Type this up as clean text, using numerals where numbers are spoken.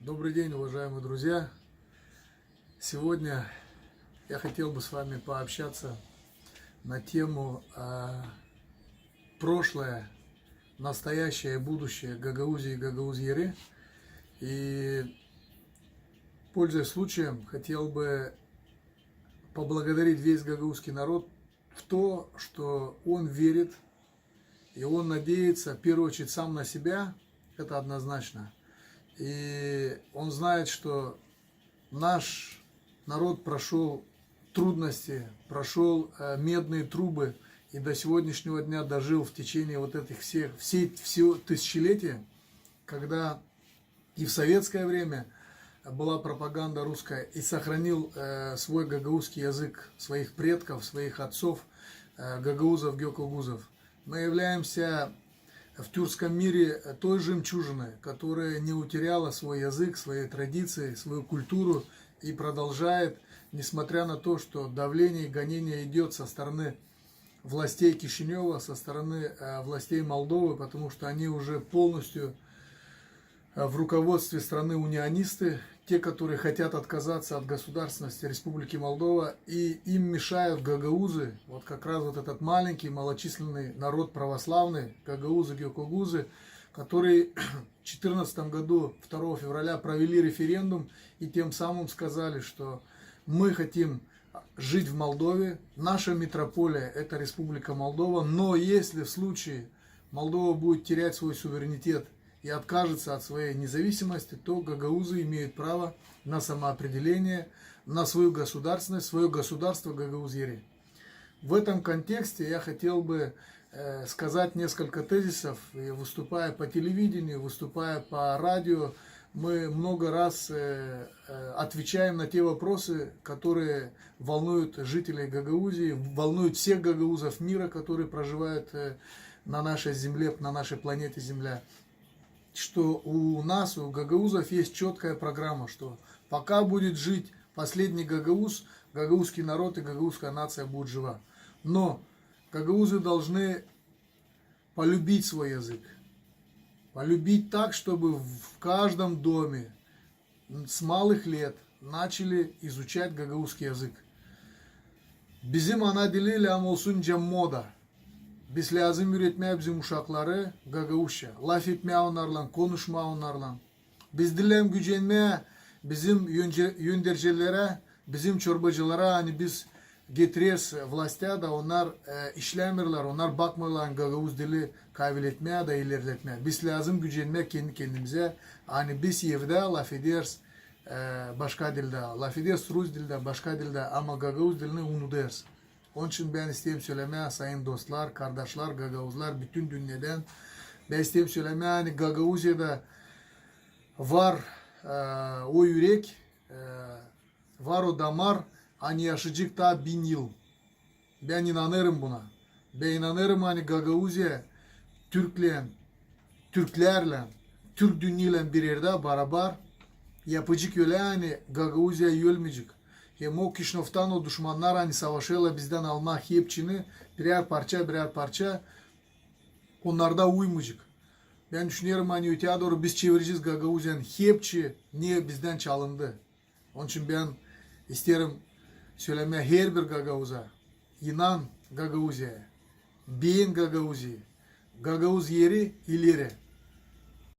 Добрый день, уважаемые друзья! Сегодня я хотел бы с вами пообщаться на тему прошлое, настоящее и будущее Гагаузии и Гагаузии. И, пользуясь случаем, хотел бы поблагодарить весь гагаузский народ в то, что он верит и он надеется, в первую очередь, сам на себя, это однозначно. И он знает, что наш народ прошел трудности, прошел медные трубы и до сегодняшнего дня дожил в течение вот этих всего тысячелетия, когда и в советское время была пропаганда русская, и сохранил свой гагаузский язык своих предков, своих отцов, гагаузов, гекогузов. Мы являемся в тюркском мире той жемчужиной, которая не утеряла свой язык, свои традиции, свою культуру и продолжает, несмотря на то, что давление и гонение идет со стороны властей Кишинева, со стороны властей Молдовы, потому что они уже полностью в руководстве страны унионисты, те, которые хотят отказаться от государственности Республики Молдова, и им мешают гагаузы, вот как раз вот этот маленький, малочисленный народ православный, гагаузы, гекогузы, которые в 2014 году, 2 февраля, провели референдум и тем самым сказали, что мы хотим жить в Молдове, наша метрополия – это Республика Молдова, но если в случае Молдова будет терять свой суверенитет и откажется от своей независимости, то гагаузы имеют право на самоопределение, на свою государственность, свое государство Гагаузии. В этом контексте я хотел бы сказать несколько тезисов. И выступая по телевидению, выступая по радио, мы много раз отвечаем на те вопросы, которые волнуют жителей Гагаузии, волнуют всех гагаузов мира, которые проживают на нашей земле, на нашей планете Земля. Что у нас, у гагаузов, есть четкая программа, что пока будет жить последний гагауз, гагаузский народ и гагаузская нация будет жива. Но гагаузы должны полюбить свой язык. Полюбить так, чтобы в каждом доме с малых лет начали изучать гагаузский язык. Bizim ana diliyle olsun moda. Biz lazım üretmeye bizim uşakları Gagauzca. Laf etmeye onlarla, konuşmaya onlarla. Biz dilem gücenmeye bizim yöndericilere, bizim çorbacılara hani biz getiririz властя da onlar işlemirler, onlar bakmıyorlar Gagauz dili kaybetmeye da ilerletmeye. Biz lazım gücenmeye kendi kendimize. Hani biz evde laf ederiz başka dilde, laf ederiz Rus dilde, başka dilde ama Gagauz dilini unutuyoruz. Onun için ben isteyeyim söylemeye sayın dostlar, kardeşler, Gagauzlar bütün dünyadan. Ben isteyeyim söylemeye hani Gagauzya'da var o yürek, var o damar, hani yaşayacak daha 1000 yıl. Ben inanırım buna. Ben inanırım hani Gagauzya Türklerle, Türk dünyayla bir yerde beraber yapacak öyle hani Gagauzya ölmeyecek. Hem o Kişinev'tan o düşmanlar hani savaşıyla bizden alma hepsini birer parça onlarda uymayacak. Ben düşünüyorum hani öteye doğru biz çevireceğiz Gagauzya'nın hepsi niye bizden çalındı. Onun için ben isterim söylemeye her bir Gagauza. İnan Gagauzya'ya. Beğen Gagauzya'yı. Gagauz yeri ileri.